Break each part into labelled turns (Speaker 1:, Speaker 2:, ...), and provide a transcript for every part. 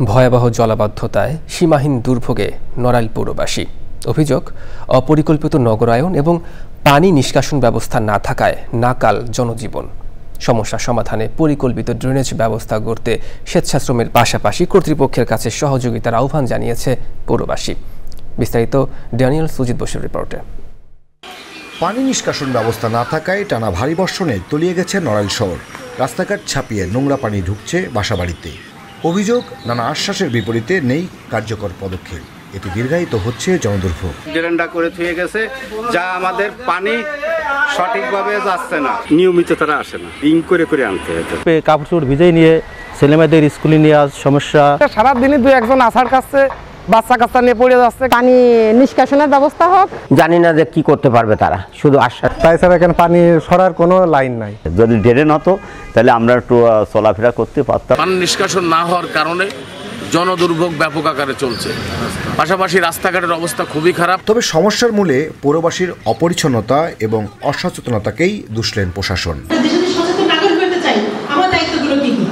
Speaker 1: ভয়াবহ জলাবদ্ধতায় সীমাহীন দুর্ভোগে নড়াইল পৌরবাসী। অভিযোগ, অপরিকল্পিত নগরায়ন এবং পানি নিষ্কাশন ব্যবস্থা না থাকায় নাকাল জনজীবন। সমস্যা সমাধানে পরিকল্পিত ড্রেনেজ ব্যবস্থা গড়তে স্বেচ্ছাশ্রমের পাশাপাশি কর্তৃপক্ষের কাছে সহযোগিতার আহ্বান জানিয়েছে পৌরবাসী। বিস্তারিত ড্যানিয়েল সুজিত বসুর রিপোর্টে।
Speaker 2: পানি নিষ্কাশন ব্যবস্থা না থাকায় টানা ভারী বর্ষণে তলিয়ে গেছে নড়াইল শহর। রাস্তাঘাট ছাপিয়ে নোংরা পানি ঢুকছে বাসাবাড়িতে। অভিযোগ, নানা আশ্বাসের বিপরীতে নেই কার্যকর পদক্ষেপ। এতে দীর্ঘায়িত হচ্ছে জনদুর্ভোগ।
Speaker 3: ড্রেনটা করে থুয়ে গেছে, যা আমাদের পানি সঠিকভাবে যাচ্ছে না, নিয়মিত তারা আসে না, রিং করে করে আনতে হতো।
Speaker 4: কাপড় চোপড় ভিজে নিয়ে ছেলেমেয়েদের স্কুলে নিয়ে আস সমস্যা।
Speaker 5: সারাদিনই দু একজন আসার কাছে বাচ্চা কাচ্চা নিয়ে পড়ে যাচ্ছে।
Speaker 6: পানি নিষ্কাশনের ব্যবস্থা হোক,
Speaker 7: জানি না যে কি করতে পারবে তারা, শুধু আশ্বাস।
Speaker 5: তাছাড়া এখানে পানি সরার কোনো লাইন নাই।
Speaker 8: যদি ড্রেন হতো তাহলে আমরা একটু চলাফেরা করতে পারতাম।
Speaker 9: পানি নিষ্কাশন না হওয়ার কারণে জনদুর্ভোগ ব্যাপক আকারে চলছে, পাশাপাশি রাস্তাঘাটের অবস্থা খুবই খারাপ।
Speaker 2: তবে সমস্যার মূলে পৌরবাসীর অপরিচ্ছন্নতা এবং অসচেতনতাকেই দুষলেন প্রশাসন।
Speaker 10: সচেতন নাগরিক হতে চাই, আমার দায়িত্বগুলো কি কি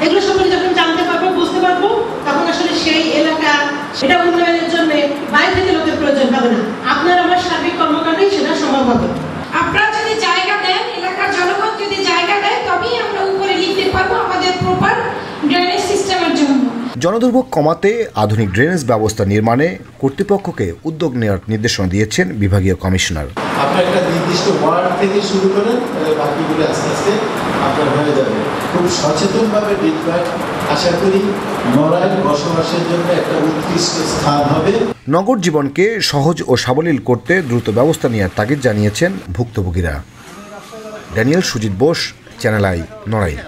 Speaker 10: এগুলো সম্পর্কে যখন জানতে পারবো, বুঝতে পারবো, তখন আসলে সেই এলাকা সেটা উন্নয়নের জন্য বাইরে থেকে লোকের প্রয়োজন হবে না। আপনার আমার সার্বিক কর্মকাণ্ডেই সেটা সম্ভব হবে।
Speaker 11: আপনারা যদি জায়গা দেন, এলাকার জনগণ যদি জায়গা দেয়, তবেই আমরা উপরে লিখতে পারবো আমাদের প্রপার ড্রেনেজ সিস্টেমের জন্য।
Speaker 2: জনদুর্ভোগ কমাতে আধুনিক ড্রেনেজ ব্যবস্থা নির্মাণে কর্তৃপক্ষকে উদ্যোগ নেওয়ার নির্দেশনা দিয়েছেন বিভাগীয় কমিশনার।
Speaker 12: আপনার একটা নির্দিষ্ট ওয়ার্ড থেকে শুরু করেন, বাকিগুলো আস্তে আস্তে আপনার হয়ে যাবে। খুব সচেতনভাবে দেখবেন, আশা করি নড়াইল বসবাসের জন্য একটা উৎকৃষ্ট স্থান হবে।
Speaker 2: নগর জীবনকে সহজ ও সাবলীল করতে দ্রুত ব্যবস্থা নেওয়ার তাগিদ জানিয়েছেন ভুক্তভোগীরা। ড্যানিয়েল সুজিত বোস, চ্যানেল আই, নড়াইল।